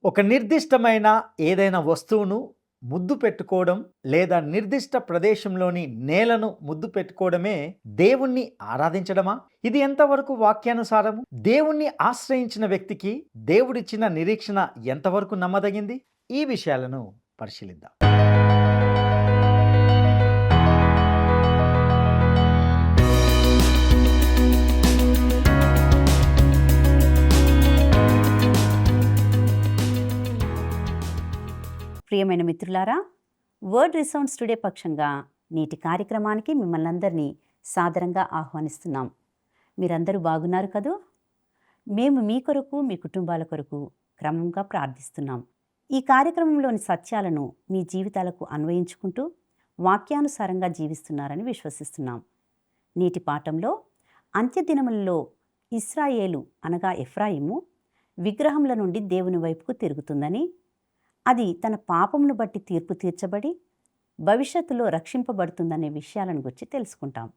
ఒక నిర్దిష్టమైన ఏదైనా వస్తువును ముద్దు పెట్టుకోవడం లేదా నిర్దిష్ట ప్రదేశంలోని నేలను ముద్దు పెట్టుకోవడమే దేవుణ్ణి ఆరాధించడమా? ఇది ఎంతవరకు వాక్యానుసారము? దేవుణ్ణి ఆశ్రయించిన వ్యక్తికి దేవుడిచ్చిన నిరీక్షణ ఎంతవరకు నమ్మదగింది? ఈ విషయాలను పరిశీలిద్దాం. ప్రియమైన మిత్రులారా, వర్డ్ రిసౌండ్స్ టుడే పక్షంగా నేటి కార్యక్రమానికి మిమ్మల్ని అందరినీ సాదరంగా ఆహ్వానిస్తున్నాం. మీరందరూ బాగున్నారు కదూ? మేము మీ కొరకు, మీ కుటుంబాల కొరకు క్రమంగా ప్రార్థిస్తున్నాం. ఈ కార్యక్రమంలోని సత్యాలను మీ జీవితాలకు అన్వయించుకుంటూ వాక్యానుసారంగా జీవిస్తున్నారని విశ్వసిస్తున్నాం. నేటి పాఠంలో అంత్యదినములలో ఇశ్రాయేలు అనగా ఎఫ్రాయిము విగ్రహముల నుండి దేవుని వైపుకు తిరుగుతుందని, అది తన పాపమును బట్టి తీర్పు తీర్చబడి భవిష్యత్తులో రక్షింపబడుతుందనే విషయాలను గురించి తెలుసుకుంటాం.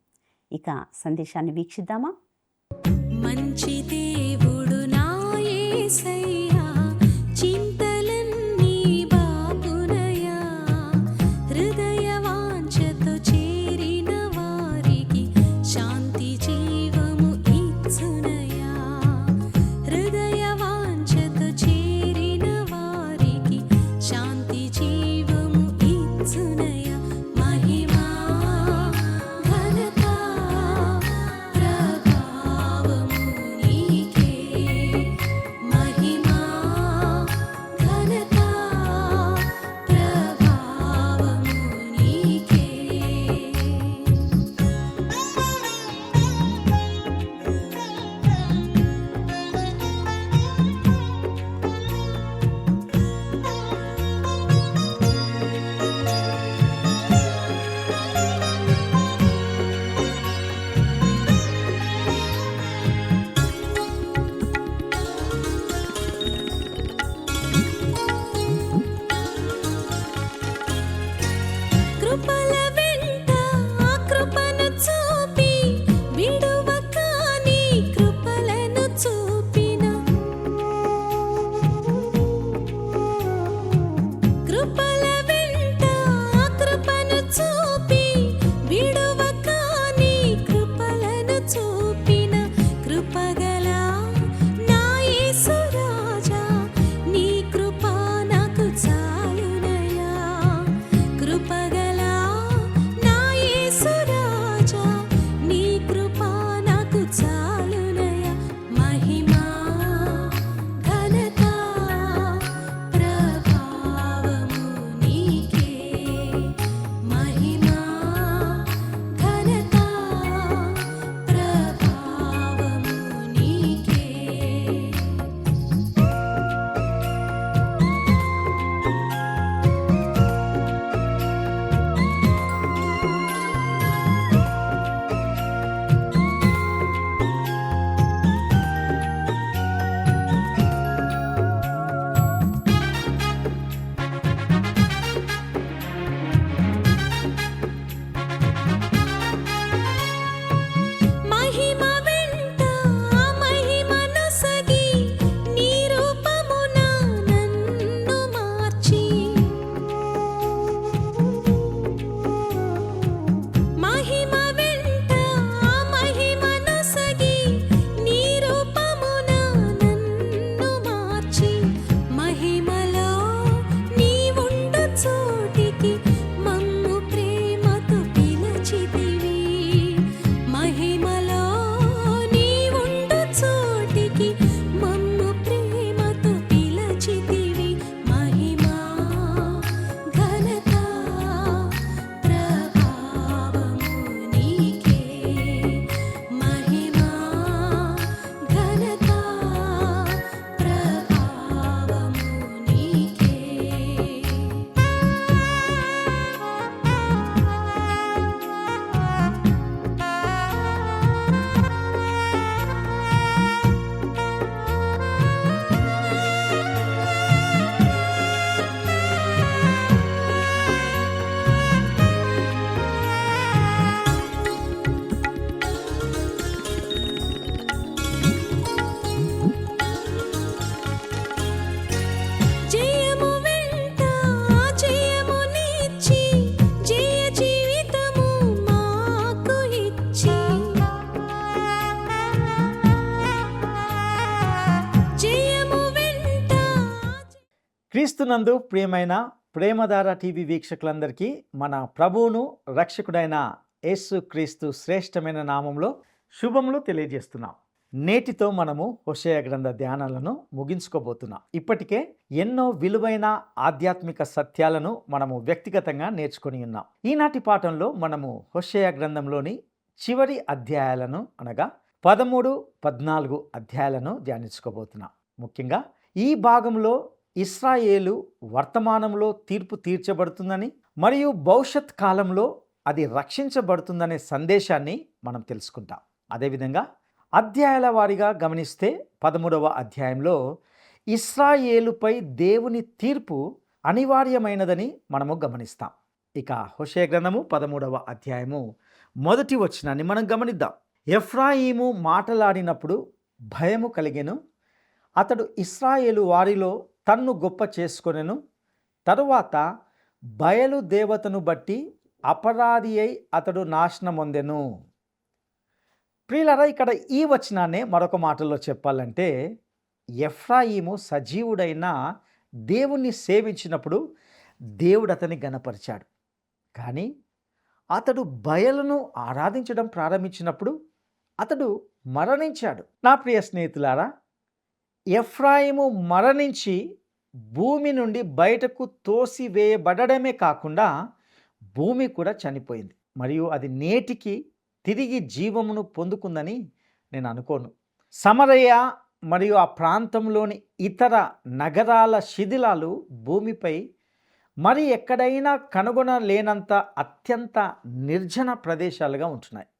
ఇక సందేశాన్ని వీక్షిద్దామా? మంచి దేవుడు నా యేసయ్యా, చింతలన్నీ బాపునయా, హృదయ వాంఛతో చేరిన వారికి శాంతి జీవము ఇచ్చునయా, హృదయ వాంఛతో చేరిన వారికి శాంతి జీవము ఇచ్చునయా. మహిమా ఘనత ప్రభావము నీకే, మహిమా క్రీస్తునందు ప్రియమైన ప్రేమధార టీవీ వీక్షకులందరికీ మన ప్రభువును రక్షకుడైన యేసు క్రీస్తు శ్రేష్టమైన నామంలో శుభములు తెలియజేస్తున్నాం. నేటితో మనము హోషేయ గ్రంథ ధ్యానాలను ముగించుకోబోతున్నాం. ఇప్పటికే ఎన్నో విలువైన ఆధ్యాత్మిక సత్యాలను మనము వ్యక్తిగతంగా నేర్చుకొని ఉన్నాం. ఈనాటి పాఠంలో మనము హోషేయ గ్రంథంలోని చివరి అధ్యాయాలను అనగా 13, 14 అధ్యాయాలను ధ్యానించుకోబోతున్నాం. ముఖ్యంగా ఈ భాగంలో ఇశ్రాయేలు వర్తమానంలో తీర్పు తీర్చబడుతుందని మరియు భవిష్యత్ కాలంలో అది రక్షించబడుతుందనే సందేశాన్ని మనం తెలుసుకుంటాం. అదేవిధంగా అధ్యాయాల వారీగా గమనిస్తే 13వ అధ్యాయంలో ఇశ్రాయేలుపై దేవుని తీర్పు అనివార్యమైనదని మనము గమనిస్తాం. ఇక హోషేయ గ్రంథము 13వ అధ్యాయము మొదటి వచనాన్ని మనం గమనిద్దాం. ఎఫ్రాయిము మాటలాడినప్పుడు భయము కలిగెను, అతడు ఇశ్రాయేలు వారిలో తన్ను గొప్ప చేసుకొనెను. తరువాత బయలు దేవతను బట్టి అపరాధి అయి అతడు నాశనమొందెను. ప్రియులారా, ఇక్కడ ఈ వచనాన్నే మరొక మాటలో చెప్పాలంటే ఎఫ్రాయిము సజీవుడైన దేవుణ్ణి సేవించినప్పుడు దేవుడు అతన్ని గణపరిచాడు. కానీ అతడు బయలును ఆరాధించడం ప్రారంభించినప్పుడు అతడు మరణించాడు. నా ప్రియ స్నేహితులారా, ఎఫ్రాయిము మరణించి భూమి నుండి బయటకు తోసివేయబడమే కాకుండా భూమి కూడా చనిపోయింది. మరియు అది నేటికి తిరిగి జీవమును పొందుకుందని నేను అనుకోను. సమరయ మరియు ఆ ప్రాంతంలోని ఇతర నగరాల శిథిలాలు భూమిపై మరి ఎక్కడైనా కనుగొనలేనంత అత్యంత నిర్జన ప్రదేశాలుగా ఉంటున్నాయి.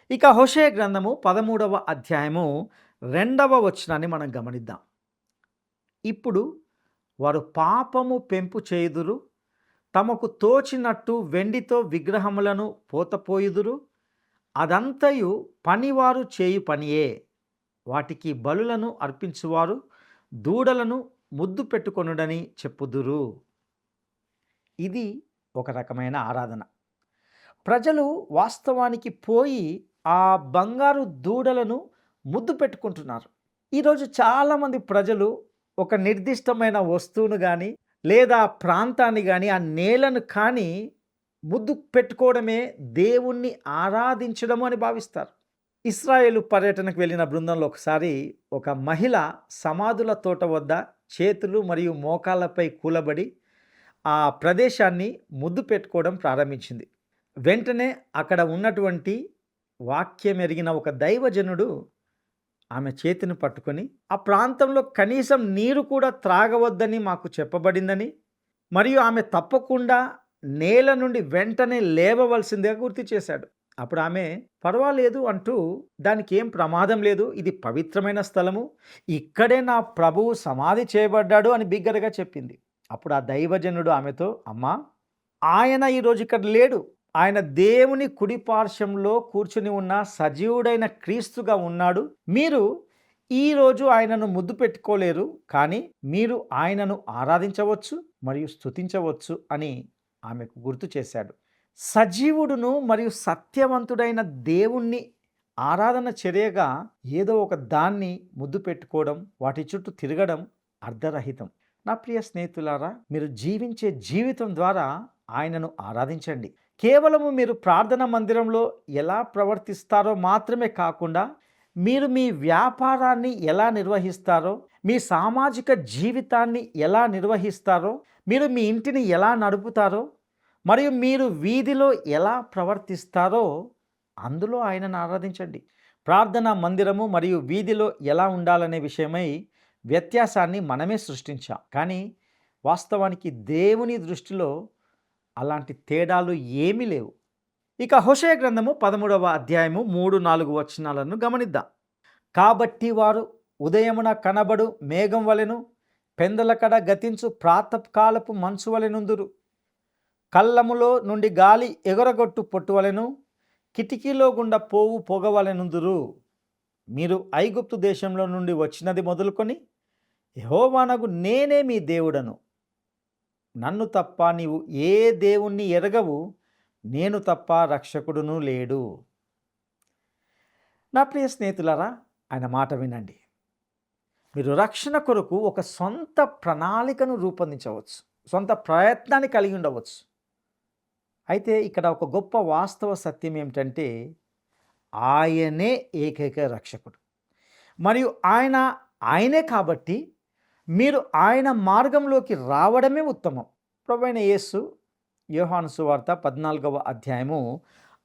ఇక హోషేయ గ్రంథము 13వ అధ్యాయము 2వ వచనాన్ని మనం గమనిద్దాం. ఇప్పుడు వారు పాపము పెంపు చేయుదురు, తమకు తోచినట్టు వెండితో విగ్రహములను పోతపోయుదురు, అదంతయు పనివారు చేయు పనియే. వాటికి బలులను అర్పించువారు దూడలను ముద్దు పెట్టుకొనుడని చెప్పుదురు. ఇది ఒక రకమైన ఆరాధన. ప్రజలు వాస్తవానికి పోయి ఆ బంగారు దూడలను ముద్దు పెట్టుకుంటున్నారు. ఈరోజు చాలామంది ప్రజలు ఒక నిర్దిష్టమైన వస్తువును కానీ లేదా ప్రాంతాన్ని కానీ ఆ నేలను కానీ ముద్దు పెట్టుకోవడమే దేవుణ్ణి ఆరాధించడము అని భావిస్తారు. ఇశ్రాయేలు పర్యటనకు వెళ్ళిన బృందంలో ఒకసారి ఒక మహిళ సమాధుల తోట వద్ద చేతులు మరియు మోకాళ్ళపై కూలబడి ఆ ప్రదేశాన్ని ముద్దు పెట్టుకోవడం ప్రారంభించింది. వెంటనే అక్కడ ఉన్నటువంటి వాక్యం ఎరిగిన ఒక దైవజనుడు ఆమె చేతిని పట్టుకొని, ఆ ప్రాంతంలో కనీసం నీరు కూడా త్రాగవద్దని మాకు చెప్పబడిందని మరియు ఆమె తప్పకుండా నేల నుండి వెంటనే లేవవలసిందిగా గుర్తు చేశాడు. అప్పుడు ఆమె పర్వాలేదు అంటూ, దానికి ఏం ప్రమాదం లేదు, ఇది పవిత్రమైన స్థలము, ఇక్కడే నా ప్రభువు సమాధి చేయబడ్డాడు అని బిగ్గరగా చెప్పింది. అప్పుడు ఆ దైవజనుడు ఆమెతో, అమ్మా, ఆయన ఈరోజు ఇక్కడ లేడు, ఆయన దేవుని కుడి పార్శ్వంలో కూర్చుని ఉన్న సజీవుడైన క్రీస్తుగా ఉన్నాడు. మీరు ఈరోజు ఆయనను ముద్దు పెట్టుకోలేరు, కానీ మీరు ఆయనను ఆరాధించవచ్చు మరియు స్తుతించవచ్చు అని ఆమెకు గుర్తు చేశాడు. సజీవుడును మరియు సత్యవంతుడైన దేవుణ్ణి ఆరాధన చర్యగా ఏదో ఒక దాన్ని ముద్దు పెట్టుకోవడం, వాటి చుట్టూ తిరగడం అర్ధరహితం. నా ప్రియ స్నేహితులారా, మీరు జీవించే జీవితం ద్వారా ఆయనను ఆరాధించండి. కేవలము మీరు ప్రార్థన మందిరంలో ఎలా ప్రవర్తిస్తారో మాత్రమే కాకుండా, మీరు మీ వ్యాపారాన్ని ఎలా నిర్వహిస్తారో, మీ సామాజిక జీవితాన్ని ఎలా నిర్వహిస్తారో, మీరు మీ ఇంటిని ఎలా నడుపుతారో మరియు మీరు వీధిలో ఎలా ప్రవర్తిస్తారో అందులో ఆయనను ఆరాధించండి. ప్రార్థనా మందిరము మరియు వీధిలో ఎలా ఉండాలనే విషయమై వ్యత్యాసాన్ని మనమే సృష్టించాం. కానీ వాస్తవానికి దేవుని దృష్టిలో అలాంటి తేడాలు ఏమీ లేవు. ఇక హోషేయ గ్రంథము 13వ అధ్యాయము 3-4 వచనాలను గమనిద్దాం. కాబట్టి వారు ఉదయమున కనబడు మేఘం వలెను, పెందలకడ గతించు ప్రాతకాలపు మంచు వలెనుందురు. కళ్ళములో నుండి గాలి ఎగరగొట్టు పొట్టు వలెను, కిటికీలో గుండా పోవు పొగ వలెనుందురు. మీరు ఐగుప్తు దేశంలో నుండి వచ్చినది మొదలుకొని యెహోవానగు నేనే మీ దేవుడను, నన్ను తప్ప నీవు ఏ దేవుణ్ణి ఎరగవు, నేను తప్ప రక్షకుడును లేడు. నా ప్రియ స్నేహితులారా, ఆయన మాట వినండి. మీరు రక్షణ కొరకు ఒక సొంత ప్రణాళికను రూపొందించవచ్చు, సొంత ప్రయత్నాన్ని కలిగి ఉండవచ్చు. అయితే ఇక్కడ ఒక గొప్ప వాస్తవ సత్యం ఏమిటంటే ఆయనే ఏకైక రక్షకుడు. మరియు ఆయనే కాబట్టి మీరు ఆయన మార్గంలోకి రావడమే ఉత్తమం. ప్రభువైన యేసు యోహాను సువార్త 14వ అధ్యాయము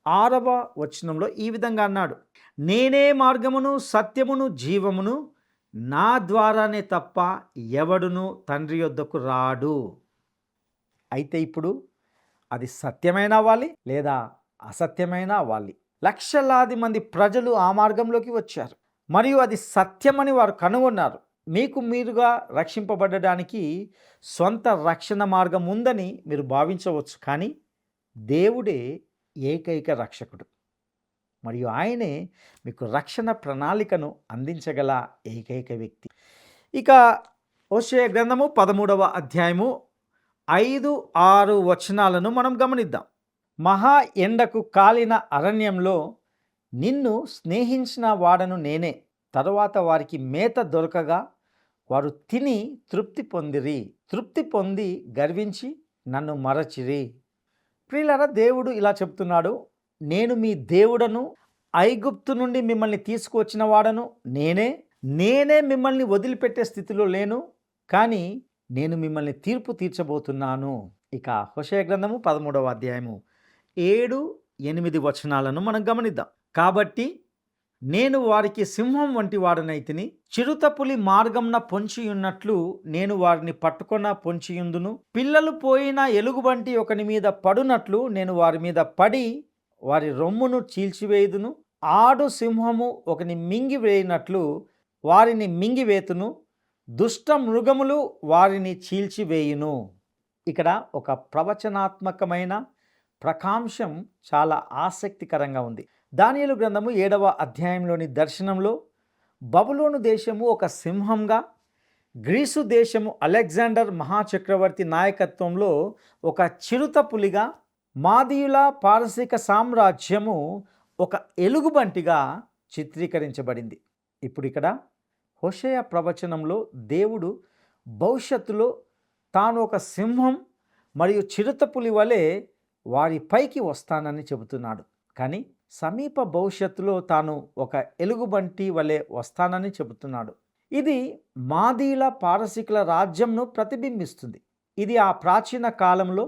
6వ వచనంలో ఈ విధంగా అన్నాడు, నేనే మార్గమును సత్యమును జీవమును, నా ద్వారానే తప్ప ఎవడును తండ్రి యొద్దకు రాడు. అయితే ఇప్పుడు అది సత్యమైన అవ్వాలి లేదా అసత్యమైన అవ్వాలి. లక్షలాది మంది ప్రజలు ఆ మార్గంలోకి వచ్చారు మరియు అది సత్యమని వారు కనుగొన్నారు. మీకు మీరుగా రక్షింపబడడానికి సొంత రక్షణ మార్గం ఉందని మీరు భావించవచ్చు, కానీ దేవుడే ఏకైక రక్షకుడు మరియు ఆయనే మీకు రక్షణ ప్రణాళికను అందించగల ఏకైక వ్యక్తి. ఇక హోషేయ గ్రంథము 13వ అధ్యాయము 5-6 వచనాలను మనం గమనిద్దాం. మహా ఎండకు కాలిన అరణ్యంలో నిన్ను స్నేహించిన వాడను నేనే. తరువాత వారికి మేత దొరకగా వారు తిని తృప్తి పొంది గర్వించి నన్ను మరచిరి. ప్రియులారా, దేవుడు ఇలా చెప్తున్నాడు, నేను మీ దేవుడను, ఐగుప్తు నుండి మిమ్మల్ని తీసుకువచ్చిన వాడను నేనే మిమ్మల్ని వదిలిపెట్టే స్థితిలో లేను, కానీ నేను మిమ్మల్ని తీర్పు తీర్చబోతున్నాను. ఇక హోషేయ గ్రంథము 13వ అధ్యాయము 7-8 వచనాలను మనం గమనిద్దాం. కాబట్టి నేను వారికి సింహం వంటి వాడనైతిని, చిరుతపులి మార్గంన పొంచియున్నట్లు నేను వారిని పట్టుకొన పొంచియుందును. పిల్లలు పోయిన ఎలుగుబంటి ఒకని మీద పడునట్లు నేను వారి మీద పడి వారి రొమ్మును చీల్చివేయుదును. ఆడు సింహము ఒకని మింగివేయినట్లు వారిని మింగివేతును. దుష్ట మృగములు వారిని చీల్చివేయును. ఇక్కడ ఒక ప్రవచనాత్మకమైన ప్రకాంశం చాలా ఆసక్తికరంగా ఉంది. దానియేలు గ్రంథము 7వ అధ్యాయంలోని దర్శనంలో బబులోను దేశము ఒక సింహంగా, గ్రీసు దేశము అలెగ్జాండర్ మహాచక్రవర్తి నాయకత్వంలో ఒక చిరుత పులిగా, మాదీయుల పారసీక సామ్రాజ్యము ఒక ఎలుగుబంటిగా చిత్రీకరించబడింది. ఇప్పుడు ఇక్కడ హోషేయ ప్రవచనంలో దేవుడు భవిష్యత్తులో తాను ఒక సింహం మరియు చిరుతపులి వలె వారి పైకి వస్తానని చెబుతున్నాడు. కానీ సమీప భవిష్యత్తులో తాను ఒక ఎలుగుబంటి వలె వస్తానని చెబుతున్నాడు. ఇది మాదీల పారసీకుల రాజ్యంను ప్రతిబింబిస్తుంది. ఇది ఆ ప్రాచీన కాలంలో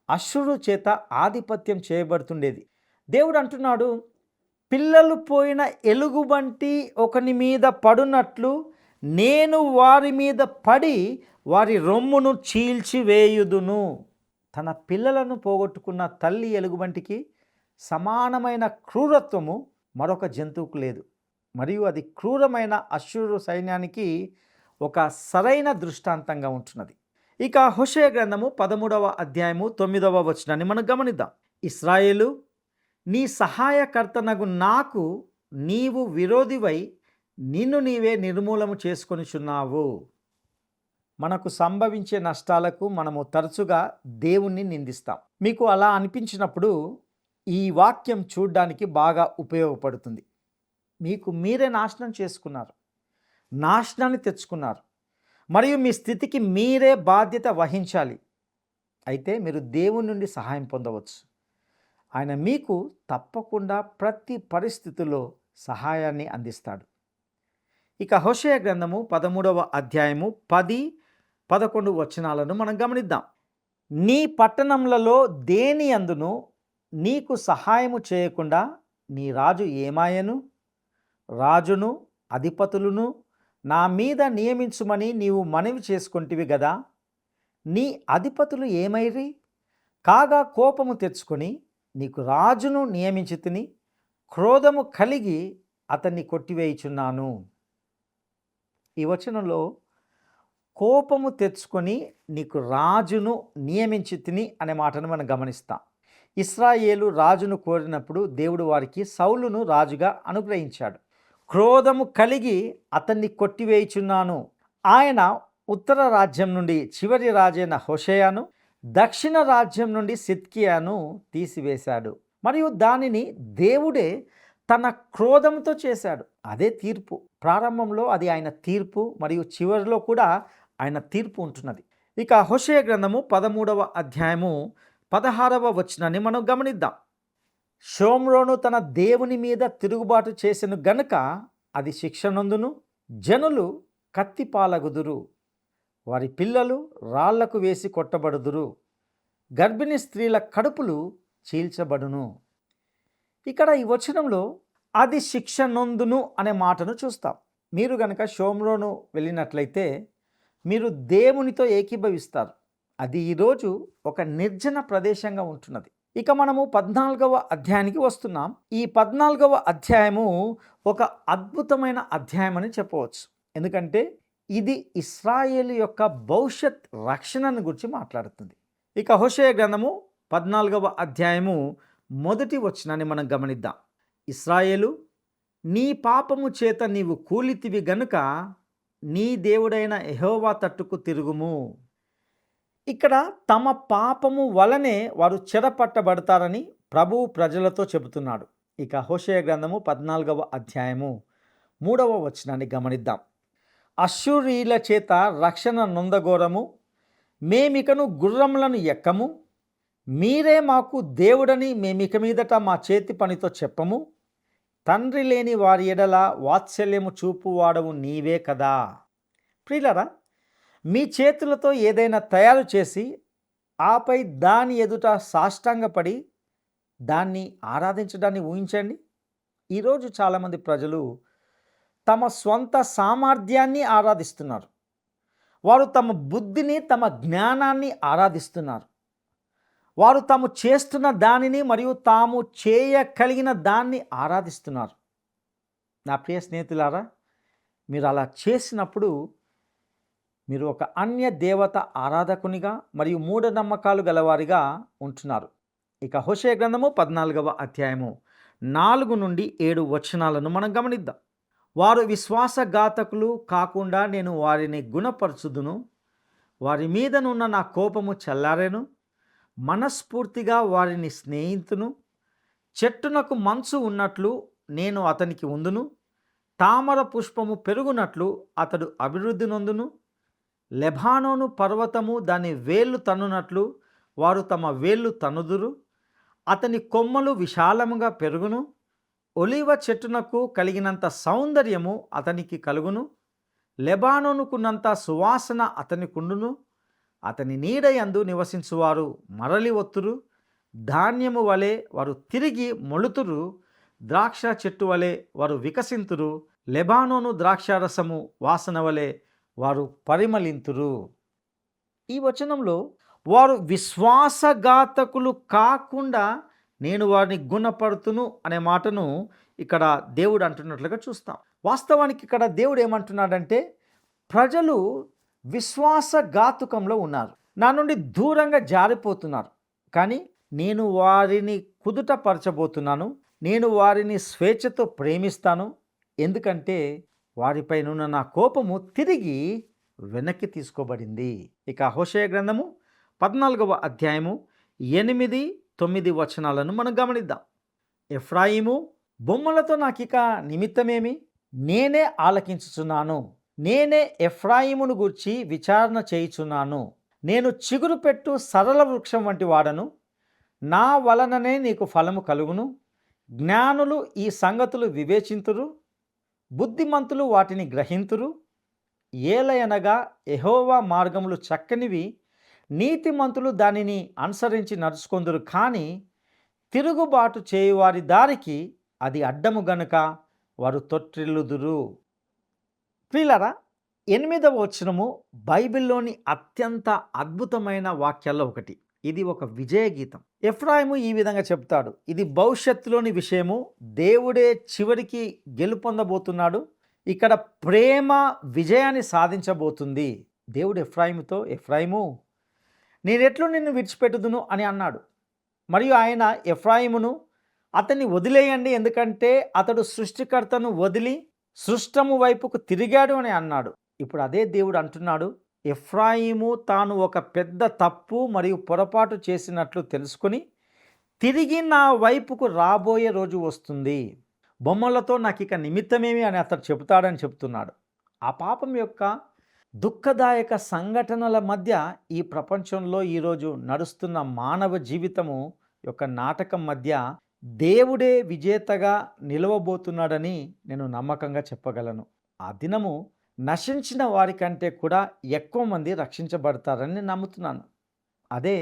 అశ్షూరు చేత ఆధిపత్యం చేయబడుతుండేది. దేవుడు అంటున్నాడు, పిల్లలు పోయిన ఎలుగుబంటి ఒకని మీద పడునట్లు నేను వారి మీద పడి వారి రొమ్మును చీల్చివేయుదును. తన పిల్లలను పోగొట్టుకున్న తల్లి ఎలుగుబంటికి సమానమైన క్రూరత్వము మరొక జంతువుకు లేదు. మరియు అది క్రూరమైన అశ్షూరు సైన్యానికి ఒక సరైన దృష్టాంతంగా ఉంటున్నది. ఇక హోషేయ గ్రంథము 13వ అధ్యాయము 9వ వచనాన్ని మనం గమనిద్దాం. ఇశ్రాయేలు, నీ సహాయకర్తనగు నాకు నీవు విరోధివై నిన్ను నీవే నిర్మూలము చేసుకొనిచున్నావు. మనకు సంభవించే నష్టాలకు మనము తరచుగా దేవుణ్ణి నిందిస్తాం. మీకు అలా అనిపించినప్పుడు ఈ వాక్యం చూడ్డానికి బాగా ఉపయోగపడుతుంది. మీకు మీరే నాశనం చేసుకున్నారు, నాశనాన్ని తెచ్చుకున్నారు మరియు మీ స్థితికి మీరే బాధ్యత వహించాలి. అయితే మీరు దేవుని నుండి సహాయం పొందవచ్చు. ఆయన మీకు తప్పకుండా ప్రతి పరిస్థితుల్లో సహాయాన్ని అందిస్తాడు. ఇక హోషేయ గ్రంథము 13వ అధ్యాయము 10-11 వచనాలను మనం గమనిద్దాం. నీ పట్టణములలో దేని అందును నీకు సహాయము చేయకుండా నీ రాజు ఏమాయను? రాజును అధిపతులను నా మీద నియమించుమని నీవు మనవి చేసుకొంటివి గదా. నీ అధిపతులు ఏమైరి? కాగా కోపము తెచ్చుకొని నీకు రాజును నియమించి తిని క్రోధము కలిగి అతన్ని కొట్టివేయుచున్నాను. ఈ వచనంలో కోపము తెచ్చుకొని నీకు రాజును నియమించి తిని అనే మాటను మనం గమనిస్తాం. ఇశ్రాయేలు రాజును కోరినప్పుడు దేవుడు వారికి సౌలును రాజుగా అనుగ్రహించాడు. క్రోధము కలిగి అతన్ని కొట్టివేయుచున్నాను. ఆయన ఉత్తర రాజ్యం నుండి చివరి రాజైన హోషేయను, దక్షిణ రాజ్యం నుండి సిద్కియాను తీసివేశాడు మరియు దానిని దేవుడే తన క్రోధంతో చేశాడు. అదే తీర్పు. ప్రారంభంలో అది ఆయన తీర్పు మరియు చివరిలో కూడా ఆయన తీర్పు ఉంటున్నది. ఇక హోషేయ గ్రంథము 13వ అధ్యాయము 16వ వచనాన్ని మనం గమనిద్దాం. షోమ్రోను తన దేవుని మీద తిరుగుబాటు చేసిన గనుక అది శిక్ష నొందును, జనులు కత్తిపాలగుదురు, వారి పిల్లలు రాళ్లకు వేసి కొట్టబడుదురు, గర్భిణీ స్త్రీల కడుపులు చీల్చబడును. ఇక్కడ ఈ వచనంలో అది శిక్ష నొందును అనే మాటను చూస్తాం. మీరు గనక షోమ్రోను వెళ్ళినట్లయితే మీరు దేవునితో ఏకీభవిస్తారు. అది ఈరోజు ఒక నిర్జన ప్రదేశంగా ఉంటున్నది. ఇక మనము 14వ అధ్యాయానికి వస్తున్నాం. ఈ 14వ అధ్యాయము ఒక అద్భుతమైన అధ్యాయం అని చెప్పవచ్చు. ఎందుకంటే ఇది ఇశ్రాయేలు యొక్క భవిష్యత్ రక్షణను గురించి మాట్లాడుతుంది. ఇక హోషేయ గ్రంథము 14వ అధ్యాయము మొదటి వచనాన్ని మనం గమనిద్దాం. ఇశ్రాయేలు, నీ పాపము చేత నీవు కూలితివి గనుక నీ దేవుడైన యెహోవా తట్టుకు తిరుగుము. ఇక్కడ తమ పాపము వలనే వారు చెరపట్టబడతారని ప్రభువు ప్రజలతో చెబుతున్నాడు. ఇక హోషేయ గ్రంథము 14వ అధ్యాయము 3వ వచనాన్ని గమనిద్దాం. అశ్షూరీయుల చేత రక్షణ నొందగోరము, మేమికను గుర్రములను ఎక్కము, మీరే మాకు దేవుడని మేమిక మీదట మా చేతి పనితో చెప్పము, తండ్రి లేని వారి ఎడల వాత్సల్యము చూపువాడవు నీవే కదా. ప్రియులారా, మీ చేతులతో ఏదైనా తయారు చేసి ఆపై దాని ఎదుట సాష్టాంగపడి దాన్ని ఆరాధించడాన్ని ఊహించండి. ఈరోజు చాలామంది ప్రజలు తమ స్వంత సామర్థ్యాన్ని ఆరాధిస్తున్నారు. వారు తమ బుద్ధిని, తమ జ్ఞానాన్ని ఆరాధిస్తున్నారు. వారు తాము చేస్తున్న దానిని మరియు తాము చేయగలిగిన దాన్ని ఆరాధిస్తున్నారు. నా ప్రియ స్నేహితులారా, మీరు అలా చేసినప్పుడు మీరు ఒక అన్య దేవత ఆరాధకునిగా మరియు మూఢనమ్మకాలు గలవారిగా ఉంటున్నారు. ఇక హోషేయ గ్రంథము 14వ అధ్యాయము 4 నుండి 7 వచనాలను మనం గమనిద్దాం. వారు విశ్వాసఘాతకులు కాకుండా నేను వారిని గుణపరచుదును, వారి మీదనున్న నా కోపము చల్లారెను, మనస్ఫూర్తిగా వారిని స్నేహితును, చెట్టునకు మంచు ఉన్నట్లు నేను అతనికి ఉందును, తామర పుష్పము పెరుగునట్లు అతడు అభివృద్ధి నొందును, లెబానోను పర్వతము దాని వేళ్ళు తన్నునట్లు వారు తమ వేళ్ళు తన్నుదురు, అతని కొమ్మలు విశాలముగా పెరుగును, ఒలీవ చెట్టునకు కలిగినంత సౌందర్యము అతనికి కలుగును, లెబానోనుకున్నంత సువాసన అతనికుండును, అతని నీడయందు నివసించువారు మరలి ఒత్తురు, ధాన్యము వలె వారు తిరిగి మొలుతురు, ద్రాక్ష చెట్టు వలె వారు వికసింతురు, లెబానోను ద్రాక్షారసము వాసన వలె వారు పరిమళింతురు. ఈ వచనంలో వారు విశ్వాసఘాతకులు కాకుండా నేను వారిని గుణపడుతును అనే మాటను ఇక్కడ దేవుడు అంటున్నట్లుగా చూస్తాం. వాస్తవానికి ఇక్కడ దేవుడు ఏమంటున్నాడంటే, ప్రజలు విశ్వాసఘాతుకంలో ఉన్నారు, నా నుండి దూరంగా జారిపోతున్నారు, కానీ నేను వారిని కుదుటపరచబోతున్నాను, నేను వారిని స్వేచ్ఛతో ప్రేమిస్తాను, ఎందుకంటే వారిపైనున్న నా కోపము తిరిగి వెనక్కి తీసుకోబడింది. ఇక హోషేయ గ్రంథము 14వ అధ్యాయము 8-9 వచనాలను మనం గమనిద్దాం. ఎఫ్రాయిము, బొమ్మలతో నాకిక నిమిత్తమేమి? నేనే ఆలకించుచున్నాను, నేనే ఎఫ్రాయిమును గూర్చి విచారణ చేయుచున్నాను. నేను చిగురు పెట్టు సరళ వృక్షం వంటి వాడను, నా వలననే నీకు ఫలము కలుగును. జ్ఞానులు ఈ సంగతులు వివేచింతురు, బుద్ధిమంతులు వాటిని గ్రహింతురు. ఏలయనగా యెహోవా మార్గములు చక్కనివి, నీతిమంతులు దానిని అనుసరించి నడుచుకొందురు, కానీ తిరుగుబాటు చేయువారి దారికి అది అడ్డము గనుక వారు తొట్టిల్లుదురు. ప్రియులారా, 8వ వచనము బైబిల్లోని అత్యంత అద్భుతమైన వాక్యాల్లో ఒకటి. ఇది ఒక విజయ గీతం. ఎఫ్రాయిము ఈ విధంగా చెప్తాడు, ఇది భవిష్యత్తులోని విషయము, దేవుడే చివరికి గెలుపొందబోతున్నాడు, ఇక్కడ ప్రేమ విజయాన్ని సాధించబోతుంది. దేవుడు ఎఫ్రాయిముతో, ఎఫ్రాయిము నేనెట్లు నిన్ను విడిచిపెట్టుదును అని అన్నాడు. మరియు ఆయన ఎఫ్రాయిమును, అతన్ని వదిలేయండి, ఎందుకంటే అతడు సృష్టికర్తను వదిలి సృష్టము వైపుకు తిరిగాడు అని అన్నాడు. ఇప్పుడు అదే దేవుడు అంటున్నాడు, ఎఫ్రాయిము తాను ఒక పెద్ద తప్పు మరియు పొరపాటు చేసినట్లు తెలుసుకొని తిరిగి నా వైపుకు రాబోయే రోజు వస్తుంది. బొమ్మలతో నాకు ఇక నిమిత్తమేమి అని అతడు చెబుతాడని చెప్తున్నాడు. ఆ పాపం యొక్క దుఃఖదాయక సంఘటనల మధ్య ఈ ప్రపంచంలో ఈరోజు నడుస్తున్న మానవ జీవితము యొక్క నాటకం మధ్య దేవుడే విజేతగా నిలవబోతున్నాడని నేను నమ్మకంగా చెప్పగలను. ఆ దినము నశించిన వారికంటే కూడా ఎక్కువ మంది రక్షించబడతారని నేను నమ్ముతున్నాను. అదే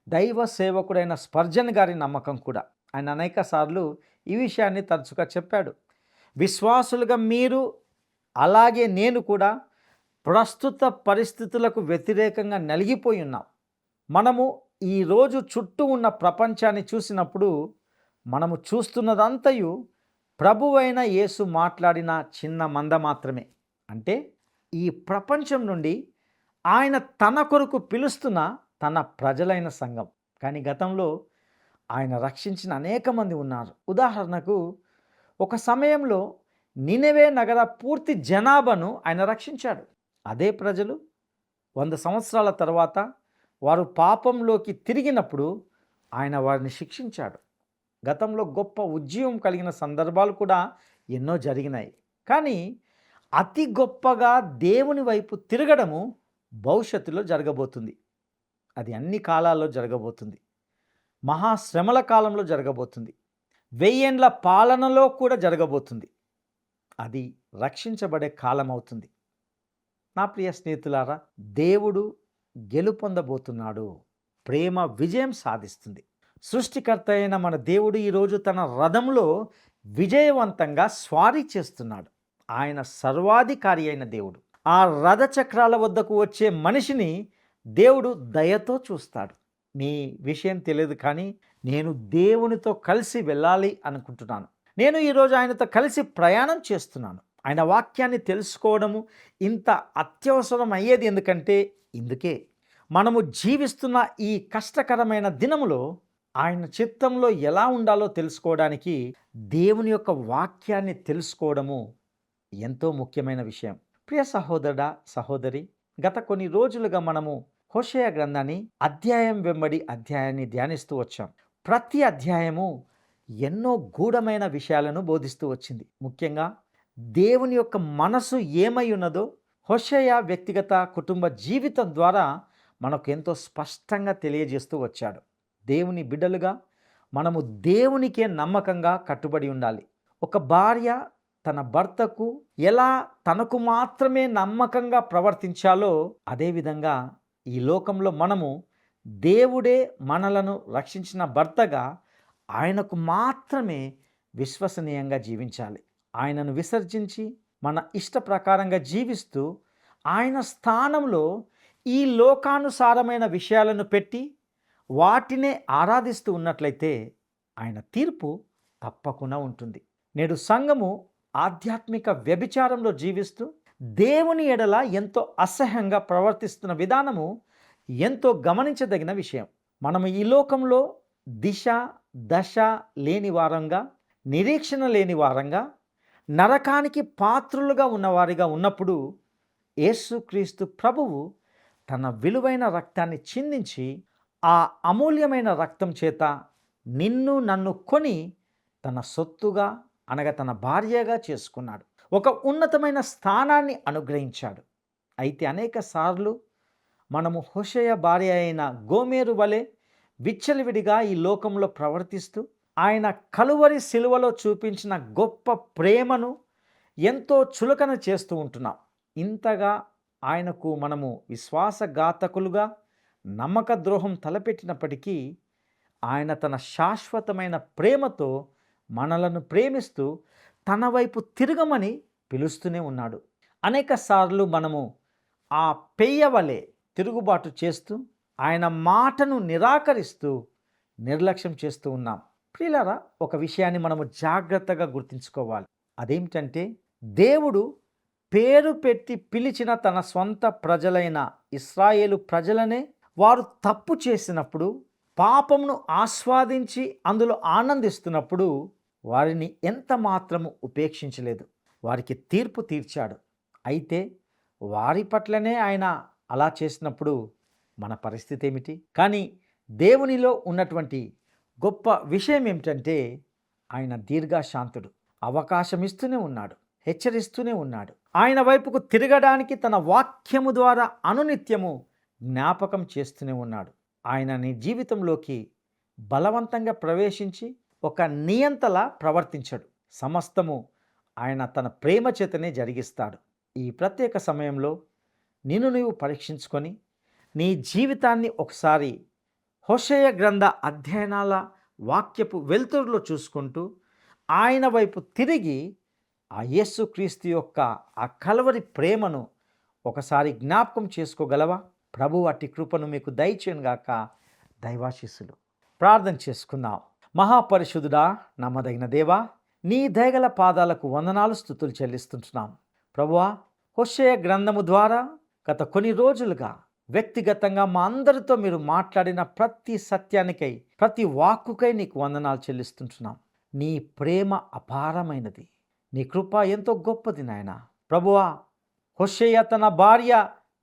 దైవ సేవకుడైన స్పర్జన్ గారి నమ్మకం కూడా. ఆయన అనేక సార్లు ఈ విషయాన్ని తరచుగా చెప్పాడు. విశ్వాసులుగా మీరు అలాగే నేను కూడా ప్రస్తుత పరిస్థితులకు వ్యతిరేకంగా నలిగిపోయి ఉన్నాం. మనము ఈరోజు చుట్టూ ఉన్న ప్రపంచాన్ని చూసినప్పుడు మనము చూస్తున్నదంతయు ప్రభువైన యేసు మాట్లాడిన చిన్న మంద మాత్రమే. అంటే ఈ ప్రపంచం నుండి ఆయన తన కొరకు పిలుస్తున్న తన ప్రజలైన సంఘం. కానీ గతంలో ఆయన రక్షించిన అనేక మంది ఉన్నారు. ఉదాహరణకు ఒక సమయంలో నినెవే నగర పూర్తి జనాభాను ఆయన రక్షించాడు. అదే ప్రజలు 100 సంవత్సరాల తర్వాత వారు పాపంలోకి తిరిగినప్పుడు ఆయన వారిని శిక్షించాడు. గతంలో గొప్ప ఉజ్జీవం కలిగిన సందర్భాలు కూడా ఎన్నో జరిగినాయి. కానీ అతి గొప్పగా దేవుని వైపు తిరగడము భవిష్యత్తులో జరగబోతుంది. అది అన్ని కాలాల్లో జరగబోతుంది. మహాశ్రమల కాలంలో జరగబోతుంది. 1000 ఏండ్ల పాలనలో కూడా జరగబోతుంది. అది రక్షించబడే కాలం అవుతుంది. నా ప్రియ స్నేహితులారా, దేవుడు గెలుపొందబోతున్నాడు. ప్రేమ విజయం సాధిస్తుంది. సృష్టికర్త అయిన మన దేవుడు ఈరోజు తన రథంలో విజయవంతంగా స్వారీ చేస్తున్నాడు. ఆయన సర్వాధికారి అయిన దేవుడు. ఆ రథ చక్రాల వద్దకు వచ్చే మనిషిని దేవుడు దయతో చూస్తాడు. మీ విషయం తెలియదు, కానీ నేను దేవునితో కలిసి వెళ్ళాలి అనుకుంటున్నాను. నేను ఈరోజు ఆయనతో కలిసి ప్రయాణం చేస్తున్నాను. ఆయన వాక్యాన్ని తెలుసుకోవడము ఇంత అత్యవసరం అయ్యేది ఎందుకంటే ఇందుకే మనము జీవిస్తున్న ఈ కష్టకరమైన దినములో ఆయన చిత్తంలో ఎలా ఉండాలో తెలుసుకోవడానికి దేవుని యొక్క వాక్యాన్ని తెలుసుకోవడము ఎంతో ముఖ్యమైన విషయం. ప్రియ సహోదరుడా, సహోదరి, గత కొన్ని రోజులుగా మనము హోషేయ గ్రంథాన్ని అధ్యాయం వెంబడి అధ్యాయాన్ని ధ్యానిస్తూ వచ్చాం. ప్రతి అధ్యాయము ఎన్నో గూఢమైన విషయాలను బోధిస్తూ వచ్చింది. ముఖ్యంగా దేవుని యొక్క మనసు ఏమై ఉన్నదో హోషేయ వ్యక్తిగత కుటుంబ జీవితం ద్వారా మనకు ఎంతో స్పష్టంగా తెలియజేస్తూ వచ్చాడు. దేవుని బిడ్డలుగా మనము దేవునికే నమ్మకంగా కట్టుబడి ఉండాలి. ఒక భార్య తన భర్తకు ఎలా తనకు మాత్రమే నమ్మకంగా ప్రవర్తించాలో అదేవిధంగా ఈ లోకంలో మనము దేవుడే మనలను రక్షించిన భర్తగా ఆయనకు మాత్రమే విశ్వసనీయంగా జీవించాలి. ఆయనను విసర్జించి మన ఇష్ట ప్రకారంగా జీవిస్తూ ఆయన స్థానంలో ఈ లోకానుసారమైన విషయాలను పెట్టి వాటినే ఆరాధిస్తూ ఉన్నట్లయితే ఆయన తీర్పు తప్పకుండా ఉంటుంది. నేడు సంఘము ఆధ్యాత్మిక వ్యభిచారంలో జీవిస్తూ దేవుని ఎడల ఎంతో అసహ్యంగా ప్రవర్తిస్తున్న విధానము ఎంతో గమనించదగిన విషయం. మనము ఈ లోకంలో దిశ దశ లేని వారంగా, నిరీక్షణ లేని వారంగా, నరకానికి పాత్రులుగా ఉన్నవారిగా ఉన్నప్పుడు యేసుక్రీస్తు ప్రభువు తన విలువైన రక్తాన్ని చిందించి ఆ అమూల్యమైన రక్తం చేత నిన్ను నన్ను కొని తన సొత్తుగా అనగా తన భార్యగా చేసుకున్నాడు. ఒక ఉన్నతమైన స్థానాన్ని అనుగ్రహించాడు. అయితే అనేక సార్లు మనము హోషేయ భార్య అయిన గోమెరు వలె విచ్చలవిడిగా ఈ లోకంలో ప్రవర్తిస్తూ ఆయన కలువరి సిలువలో చూపించిన గొప్ప ప్రేమను ఎంతో చులకన చేస్తూ ఉంటున్నాం. ఇంతగా ఆయనకు మనము విశ్వాసఘాతకులుగా నమ్మక ద్రోహం తలపెట్టినప్పటికీ ఆయన తన శాశ్వతమైన ప్రేమతో మనలను ప్రేమిస్తూ తన వైపు తిరగమని పిలుస్తూనే ఉన్నాడు. అనేక సార్లు మనము ఆ పెయ్య వలె తిరుగుబాటు చేస్తూ ఆయన మాటను నిరాకరిస్తూ నిర్లక్ష్యం చేస్తూ ఉన్నాం. ప్రియులారా, ఒక విషయాన్ని మనము జాగ్రత్తగా గుర్తుంచుకోవాలి. అదేమిటంటే దేవుడు పేరు పెట్టి పిలిచిన తన సొంత ప్రజలైన ఇశ్రాయేలు ప్రజలనే వారు తప్పు చేసినప్పుడు, పాపమును ఆస్వాదించి అందులో ఆనందిస్తున్నప్పుడు వారిని ఎంత మాత్రము ఉపేక్షించలేదు. వారికి తీర్పు తీర్చాడు. అయితే వారి పట్లనే ఆయన అలా చేసినప్పుడు మన పరిస్థితి ఏమిటి? కానీ దేవునిలో ఉన్నటువంటి గొప్ప విషయం ఏమిటంటే ఆయన దీర్ఘశాంతుడు. అవకాశం ఇస్తూనే ఉన్నాడు, హెచ్చరిస్తూనే ఉన్నాడు. ఆయన వైపుకు తిరగడానికి తన వాక్యము ద్వారా అనునిత్యము జ్ఞాపకం చేస్తూనే ఉన్నాడు. ఆయన నీ జీవితంలోకి బలవంతంగా ప్రవేశించి ఒక నియంతలా ప్రవర్తించడు. సమస్తము ఆయన తన ప్రేమ చేతనే జరిగిస్తాడు. ఈ ప్రత్యేక సమయంలో నిన్ను నీవు పరీక్షించుకొని నీ జీవితాన్ని ఒకసారి హోషేయ గ్రంథ అధ్యయనాల వాక్యపు వెలుతురులో చూసుకుంటూ ఆయన వైపు తిరిగి ఆ యేసుక్రీస్తు యొక్క ఆ కలవరి ప్రేమను ఒకసారి జ్ఞాపకం చేసుకోగలవా? ప్రభు అట్టి కృపను మీకు దయచేయనుగాక. దైవాశీస్సులు. ప్రార్థన చేసుకుందాం. మహాపరిశుద్ధుడా, నమ్మదగిన దేవా, నీ దయగల పాదాలకు వందనాలు, స్తుతులు చెల్లిస్తుంటున్నాం. ప్రభువా, హోషేయ గ్రంథము ద్వారా గత కొన్ని రోజులుగా వ్యక్తిగతంగా మా అందరితో మీరు మాట్లాడిన ప్రతి సత్యానికై, ప్రతి వాక్కుకై నీకు వందనాలు చెల్లిస్తుంటున్నాం. నీ ప్రేమ అపారమైనది, నీ కృప ఎంతో గొప్పది నాయన. ప్రభువా, హోషేయ తన భార్య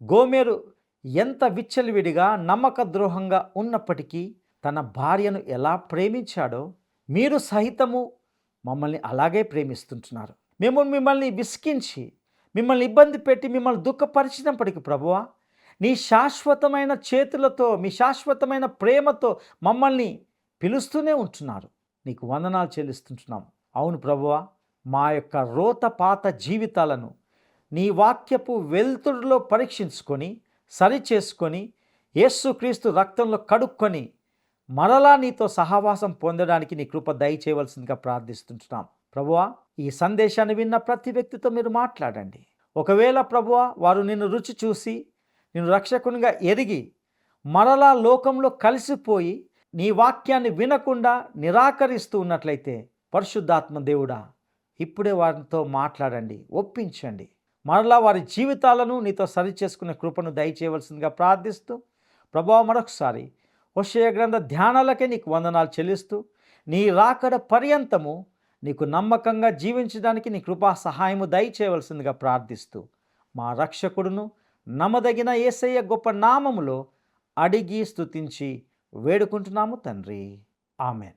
గోమెరు ఎంత విచ్చలవిడిగా నమ్మక ద్రోహంగా ఉన్నప్పటికీ తన భార్యను ఎలా ప్రేమించాడో మీరు సహితము మమ్మల్ని అలాగే ప్రేమిస్తుంటున్నారు. మేము మిమ్మల్ని విసికించి, మిమ్మల్ని ఇబ్బంది పెట్టి, మిమ్మల్ని దుఃఖపరిచినప్పటికీ ప్రభువా, నీ శాశ్వతమైన చేతులతో, మీ శాశ్వతమైన ప్రేమతో మమ్మల్ని పిలుస్తూనే ఉంటున్నారు. నీకు వందనాలు చెల్లిస్తుంటున్నాం. అవును ప్రభువా, మా యొక్క రోతపాత జీవితాలను నీ వాక్యపు వెలుతురులో పరీక్షించుకొని, సరిచేసుకొని, యేసుక్రీస్తు రక్తంలో కడుక్కొని మరలా నీతో సహవాసం పొందడానికి నీ కృప దయచేయవలసిందిగా ప్రార్థిస్తుంటున్నాం. ప్రభువా, ఈ సందేశాన్ని విన్న ప్రతి వ్యక్తితో మీరు మాట్లాడండి. ఒకవేళ ప్రభువా వారు నిన్ను రుచి చూసి, నిన్ను రక్షకునిగా ఎరిగి మరలా లోకంలో కలిసిపోయి నీ వాక్యాన్ని వినకుండా నిరాకరిస్తూ ఉన్నట్లయితే పరిశుద్ధాత్మ దేవుడా, ఇప్పుడే వారితో మాట్లాడండి, ఒప్పించండి. మరలా వారి జీవితాలను నీతో సరిచేసుకునే కృపను దయచేయవలసిందిగా ప్రార్థిస్తూ, ప్రభువా, మరొకసారి హోషేయ గ్రంథ ధ్యానాలకే నీకు వందనాలు చెల్లిస్తూ, నీ రాకడ పర్యంతము నీకు నమ్మకంగా జీవించడానికి నీ కృపా సహాయము దయచేయవలసిందిగా ప్రార్థిస్తూ, మా రక్షకుడును నమ్మదగిన యేసయ్య గొప్ప నామములో అడిగి స్తుతించి వేడుకుంటున్నాము తండ్రి. ఆమెన్.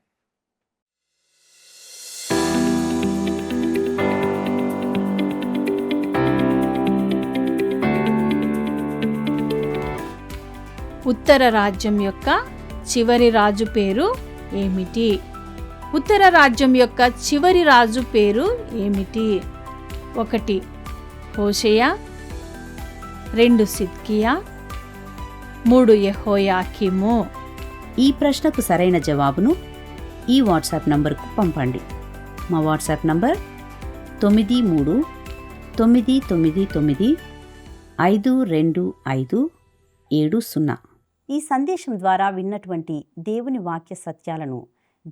ఉత్తర రాజ్యం యొక్క చివరి రాజు పేరు ఏమిటి? ఉత్తర రాజ్యం యొక్క చివరి రాజు పేరు ఏమిటి? 1 హోషేయ, 2 సిద్కియా, 3 యెహోయాకీము. ఈ ప్రశ్నకు సరైన జవాబును ఈ వాట్సాప్ నంబర్కు పంపండి. మా వాట్సాప్ నంబర్ 9399952570. ఈ సందేశం ద్వారా విన్నటువంటి దేవుని వాక్య సత్యాలను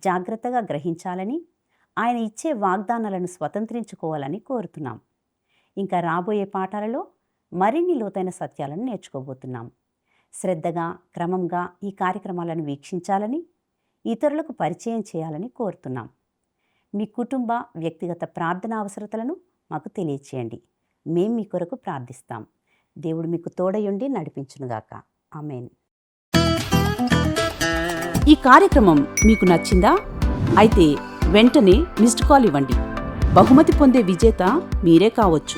జాగ్రత్తగా గ్రహించాలని, ఆయన ఇచ్చే వాగ్దానాలను స్వతంత్రించుకోవాలని కోరుతున్నాం. ఇంకా రాబోయే పాఠాలలో మరిన్ని లోతైన సత్యాలను నేర్చుకోబోతున్నాం. శ్రద్ధగా, క్రమంగా ఈ కార్యక్రమాలను వీక్షించాలని, ఇతరులకు పరిచయం చేయాలని కోరుతున్నాం. మీ కుటుంబ, వ్యక్తిగత ప్రార్థన అవసరతలను మాకు తెలియచేయండి. మేం మీ కొరకు ప్రార్థిస్తాం. దేవుడు మీకు తోడయుండి నడిపించునుగాక. ఆమేన్. ఈ కార్యక్రమం మీకు నచ్చిందా? అయితే వెంటనే మిస్డ్ కాల్ ఇవ్వండి. బహుమతి పొందే విజేత మీరే కావచ్చు.